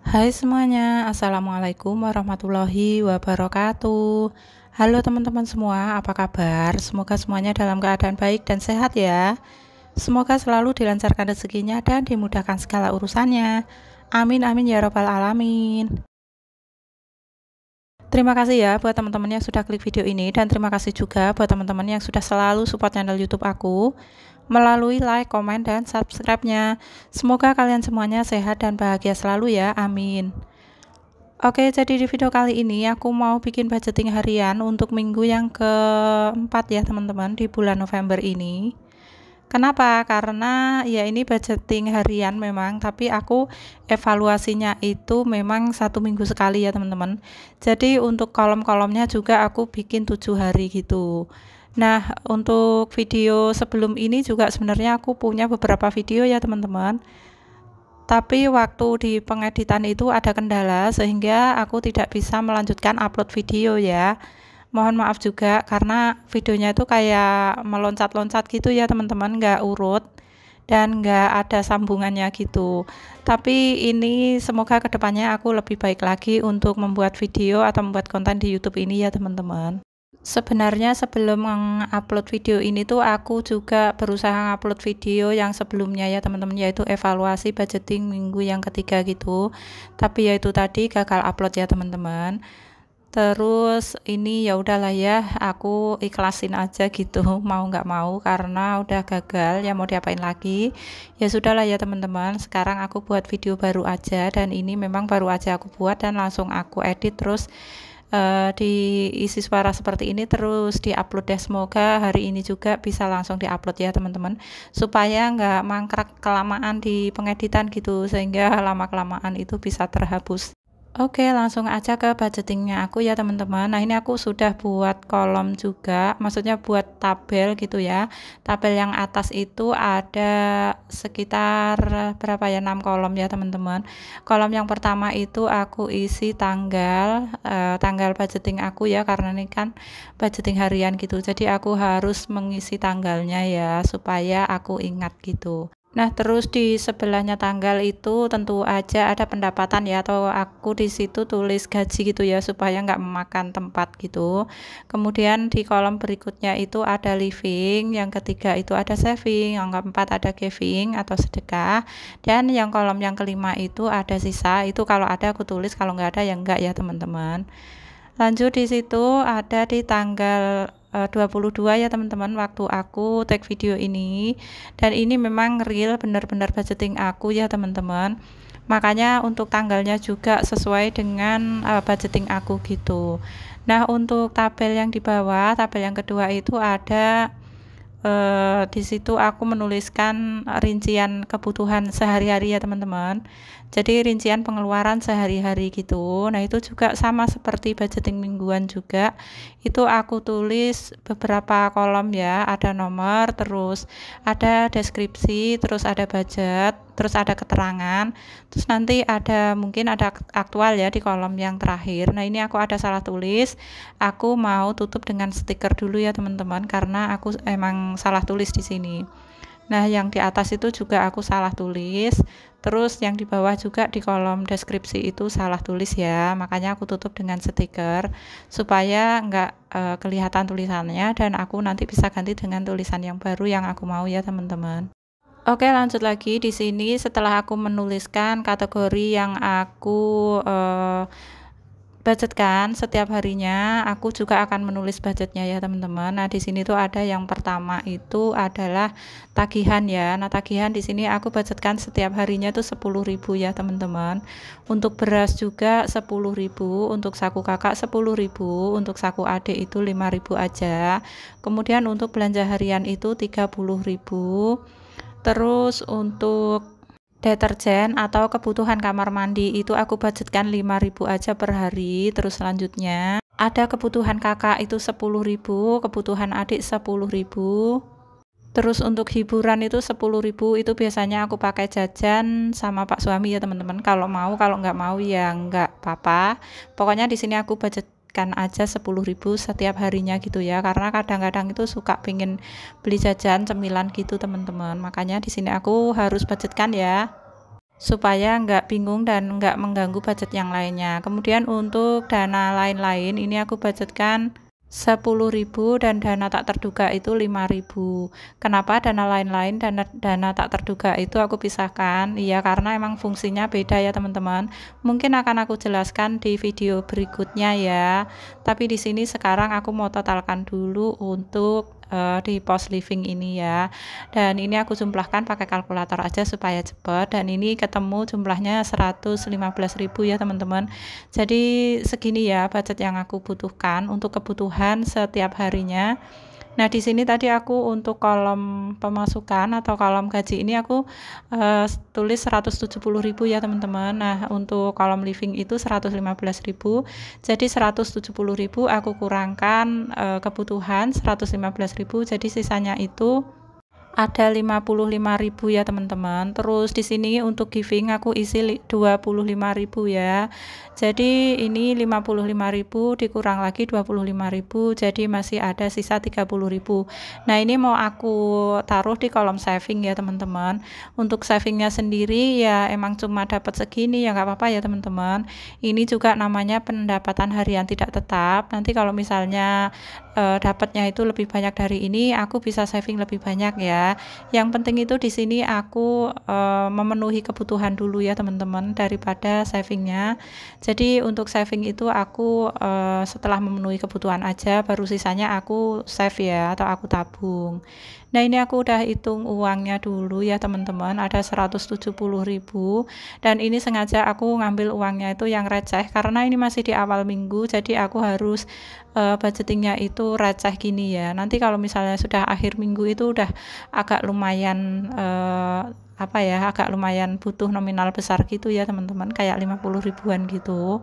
Hai semuanya, Assalamualaikum warahmatullahi wabarakatuh. Halo teman-teman semua, apa kabar? Semoga semuanya dalam keadaan baik dan sehat ya. Semoga selalu dilancarkan rezekinya dan dimudahkan segala urusannya. Amin amin ya robbal alamin. Terima kasih ya buat teman-teman yang sudah klik video ini, dan terima kasih juga buat teman-teman yang sudah selalu support channel YouTube aku melalui like, komen, dan subscribe-nya. Semoga kalian semuanya sehat dan bahagia selalu ya, amin. Oke, jadi di video kali ini aku mau bikin budgeting harian untuk minggu yang keempat ya teman-teman, di bulan November ini. Kenapa? Karena ya ini budgeting harian memang, tapi aku evaluasinya itu memang 1 minggu sekali ya teman-teman. Jadi untuk kolom-kolomnya juga aku bikin 7 hari gitu. Nah, untuk video sebelum ini juga sebenarnya aku punya beberapa video ya teman-teman. Tapi waktu di pengeditan itu ada kendala sehingga aku tidak bisa melanjutkan upload video ya. Mohon maaf juga karena videonya itu kayak meloncat-loncat gitu ya teman-teman, nggak urut dan nggak ada sambungannya gitu. Tapi ini semoga kedepannya aku lebih baik lagi untuk membuat video atau membuat konten di YouTube ini ya teman-teman. Sebenarnya sebelum mengupload video ini tuh aku juga berusaha upload video yang sebelumnya ya teman-teman, yaitu evaluasi budgeting minggu yang ketiga gitu. Tapi ya itu tadi gagal upload ya teman-teman. Terus ini ya udahlah ya, aku ikhlasin aja gitu, mau nggak mau karena udah gagal ya, mau diapain lagi. Ya sudahlah ya teman-teman, sekarang aku buat video baru aja, dan ini memang baru aja aku buat dan langsung aku edit, terus diisi suara seperti ini, terus diupload ya. Semoga hari ini juga bisa langsung diupload ya teman-teman, supaya nggak mangkrak kelamaan di pengeditan gitu, sehingga lama-kelamaan itu bisa terhapus. Oke, langsung aja ke budgetingnya aku ya teman-teman. Nah, ini aku sudah buat kolom juga, maksudnya buat tabel gitu ya. Tabel yang atas itu ada sekitar berapa ya, 6 kolom ya teman-teman. Kolom yang pertama itu aku isi tanggal budgeting aku ya, karena ini kan budgeting harian gitu. Jadi aku harus mengisi tanggalnya ya, supaya aku ingat gitu. Nah, terus di sebelahnya tanggal itu tentu aja ada pendapatan ya, atau aku di situ tulis gaji gitu ya, supaya nggak memakan tempat gitu. Kemudian di kolom berikutnya itu ada living, yang ketiga itu ada saving, yang keempat ada giving atau sedekah, dan yang kolom yang kelima itu ada sisa. Itu kalau ada aku tulis, kalau nggak ada ya enggak ya teman-teman. Lanjut di situ ada di tanggal 22 ya teman-teman, waktu aku take video ini, dan ini memang real benar-benar budgeting aku ya teman-teman. Makanya untuk tanggalnya juga sesuai dengan budgeting aku gitu. Nah, untuk tabel yang di bawah, tabel yang kedua itu ada di situ aku menuliskan rincian kebutuhan sehari-hari ya teman-teman. Jadi rincian pengeluaran sehari-hari gitu. Nah, itu juga sama seperti budgeting mingguan juga. Itu aku tulis beberapa kolom ya, ada nomor, terus ada deskripsi, terus ada budget, terus ada keterangan, terus nanti ada mungkin ada aktual ya di kolom yang terakhir. Nah, ini aku ada salah tulis, aku mau tutup dengan stiker dulu ya teman-teman, karena aku emang salah tulis di sini. Nah, yang di atas itu juga aku salah tulis, terus yang di bawah juga di kolom deskripsi itu salah tulis ya, makanya aku tutup dengan stiker supaya nggak kelihatan tulisannya, dan aku nanti bisa ganti dengan tulisan yang baru yang aku mau ya teman-teman. Oke, lanjut lagi di sini. Setelah aku menuliskan kategori yang aku budgetkan setiap harinya, aku juga akan menulis budgetnya ya teman-teman. Nah, di sini tuh ada yang pertama itu adalah tagihan ya. Nah, tagihan di sini aku budgetkan setiap harinya tuh 10.000 ya teman-teman. Untuk beras juga 10.000, untuk saku kakak 10.000, untuk saku adik itu 5.000 aja. Kemudian untuk belanja harian itu 30.000. Terus untuk deterjen atau kebutuhan kamar mandi itu aku budgetkan 5.000 aja per hari. Terus selanjutnya ada kebutuhan kakak itu 10.000, kebutuhan adik 10.000. Terus untuk hiburan itu 10.000, itu biasanya aku pakai jajan sama Pak suami ya teman-teman. Kalau mau, kalau nggak mau ya nggak apa-apa. Pokoknya di sini aku budgetkan aja 10.000 setiap harinya gitu ya, karena kadang-kadang itu suka pingin beli jajan cemilan gitu teman-teman. Makanya di sini aku harus budgetkan ya. supaya nggak bingung dan nggak mengganggu budget yang lainnya. Kemudian untuk dana lain-lain ini aku budgetkan 10.000 dan dana tak terduga itu 5.000. Kenapa dana lain-lain dan dana tak terduga itu aku pisahkan? Iya, karena emang fungsinya beda ya teman-teman. Mungkin akan aku jelaskan di video berikutnya ya. Tapi di sini sekarang aku mau totalkan dulu untuk di post living ini ya. Dan ini aku jumlahkan pakai kalkulator aja supaya cepat, dan ini ketemu jumlahnya 115.000 ya teman-teman. Jadi segini ya budget yang aku butuhkan untuk kebutuhan setiap harinya. Nah, di sini tadi aku untuk kolom pemasukan atau kolom gaji ini aku tulis 170.000 ya teman-teman. Nah, untuk kolom living itu 115.000. Jadi 170.000 aku kurangkan kebutuhan 115.000. Jadi sisanya itu ada 55.000 ya teman-teman. Terus di sini untuk giving aku isi 25.000 ya. Jadi ini 55.000 dikurang lagi 25.000, jadi masih ada sisa 30.000. Nah, ini mau aku taruh di kolom saving ya teman-teman. Untuk savingnya sendiri ya emang cuma dapat segini ya nggak apa-apa ya teman-teman. Ini juga namanya pendapatan harian tidak tetap. Nanti kalau misalnya dapatnya itu lebih banyak dari ini, aku bisa saving lebih banyak ya. Yang penting itu di sini aku memenuhi kebutuhan dulu ya teman-teman daripada savingnya. Jadi untuk saving itu aku setelah memenuhi kebutuhan aja, baru sisanya aku save ya atau aku tabung. Nah, ini aku udah hitung uangnya dulu ya teman-teman, ada 170.000, dan ini sengaja aku ngambil uangnya itu yang receh karena ini masih di awal minggu, jadi aku harus budgetingnya itu receh gini ya. Nanti kalau misalnya sudah akhir minggu itu udah agak lumayan agak lumayan butuh nominal besar gitu ya teman-teman, kayak 50 ribuan gitu.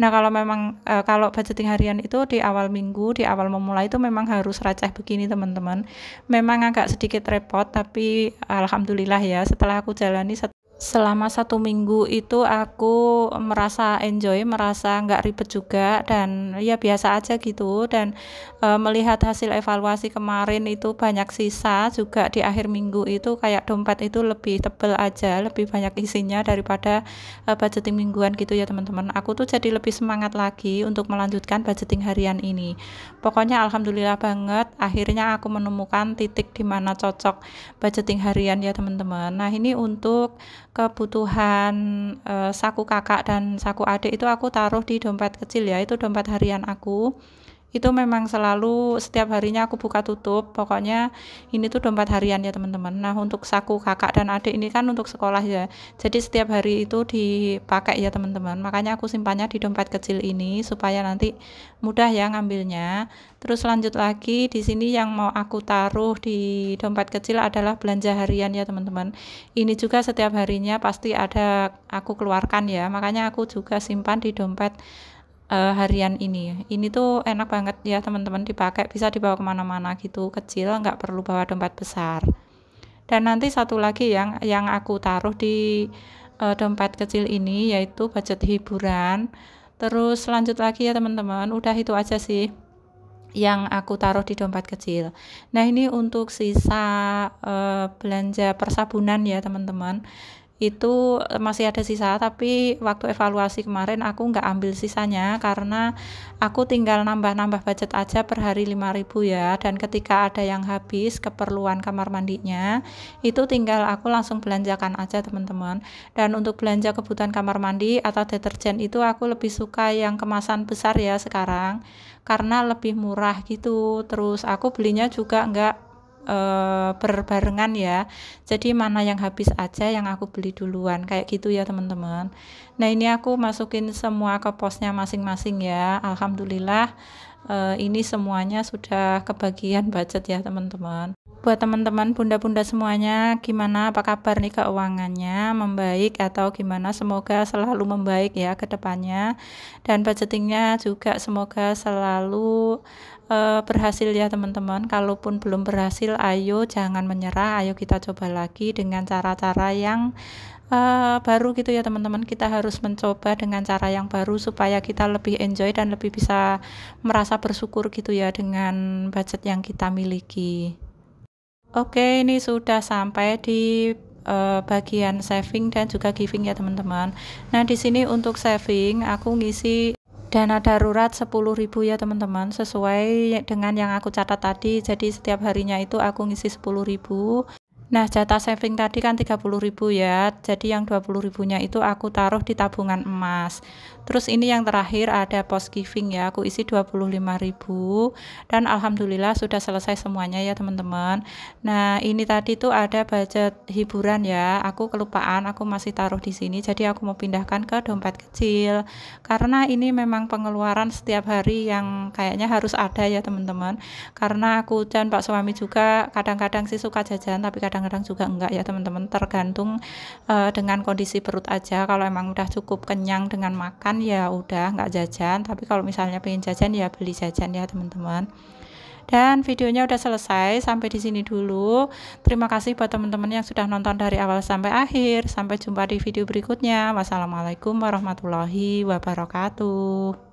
Nah, kalau memang kalau budgeting harian itu di awal minggu, di awal memulai itu memang harus receh begini teman-teman. Memang agak sedikit repot, tapi alhamdulillah ya setelah aku jalani selama 1 minggu itu aku merasa enjoy, merasa nggak ribet juga, dan ya biasa aja gitu. Dan melihat hasil evaluasi kemarin itu banyak sisa juga di akhir minggu itu, kayak dompet itu lebih tebel aja, lebih banyak isinya daripada budgeting mingguan gitu ya teman-teman. Aku tuh jadi lebih semangat lagi untuk melanjutkan budgeting harian ini. Pokoknya alhamdulillah banget akhirnya aku menemukan titik dimana cocok budgeting harian ya teman-teman. Nah, ini untuk kebutuhan saku kakak dan saku adik itu aku taruh di dompet kecil ya, itu dompet harian aku. Itu memang selalu setiap harinya aku buka tutup, pokoknya ini tuh dompet harian ya teman-teman. Nah, untuk saku kakak dan adik ini kan untuk sekolah ya, jadi setiap hari itu dipakai ya teman-teman, makanya aku simpannya di dompet kecil ini supaya nanti mudah ya ngambilnya. Terus lanjut lagi di sini yang mau aku taruh di dompet kecil adalah belanja harian ya teman-teman. Ini juga setiap harinya pasti ada aku keluarkan ya, makanya aku juga simpan di dompet harian ini. Ini tuh enak banget ya teman-teman, dipakai bisa dibawa kemana-mana gitu, kecil, nggak perlu bawa dompet besar. Dan nanti satu lagi yang aku taruh di dompet kecil ini yaitu budget hiburan. Terus lanjut lagi ya teman-teman, udah itu aja sih yang aku taruh di dompet kecil. Nah, ini untuk sisa belanja persabunan ya teman-teman, itu masih ada sisa, tapi waktu evaluasi kemarin aku nggak ambil sisanya karena aku tinggal nambah-nambah budget aja per hari 5.000 ya. Dan ketika ada yang habis keperluan kamar mandinya, itu tinggal aku langsung belanjakan aja teman-teman. Dan untuk belanja kebutuhan kamar mandi atau deterjen itu aku lebih suka yang kemasan besar ya sekarang, karena lebih murah gitu. Terus aku belinya juga nggak berbarengan ya, jadi mana yang habis aja yang aku beli duluan, kayak gitu ya teman-teman. Nah, ini aku masukin semua ke posnya masing-masing ya. Alhamdulillah ini semuanya sudah kebagian budget ya teman-teman. Buat teman-teman bunda-bunda semuanya, gimana, apa kabar nih keuangannya, membaik atau gimana? Semoga selalu membaik ya ke depannya, dan budgetingnya juga semoga selalu berhasil ya teman-teman. Kalaupun belum berhasil, ayo jangan menyerah, ayo kita coba lagi dengan cara-cara yang baru gitu ya teman-teman. Kita harus mencoba dengan cara yang baru supaya kita lebih enjoy dan lebih bisa merasa bersyukur gitu ya dengan budget yang kita miliki. Oke, ini sudah sampai di bagian saving dan juga giving ya teman-teman. Nah di sini untuk saving aku ngisi dana darurat 10.000 ya teman-teman, sesuai dengan yang aku catat tadi. Jadi setiap harinya itu aku ngisi 10.000. Nah jatah saving tadi kan 30.000 ya, jadi yang 20.000 nya itu aku taruh di tabungan emas. Terus ini yang terakhir ada post giving ya, aku isi 25.000 dan alhamdulillah sudah selesai semuanya ya teman-teman. Nah ini tadi tuh ada budget hiburan ya, aku kelupaan, aku masih taruh di sini, jadi aku mau pindahkan ke dompet kecil karena ini memang pengeluaran setiap hari yang kayaknya harus ada ya teman-teman, karena aku dan Pak suami juga kadang-kadang sih suka jajan, tapi kadang-kadang juga enggak ya teman-teman, tergantung dengan kondisi perut aja. Kalau emang udah cukup kenyang dengan makan ya udah nggak jajan, tapi kalau misalnya pengen jajan ya beli jajan ya teman-teman. Dan videonya udah selesai, sampai di sini dulu. Terima kasih buat teman-teman yang sudah nonton dari awal sampai akhir. Sampai jumpa di video berikutnya. Wassalamualaikum warahmatullahi wabarakatuh.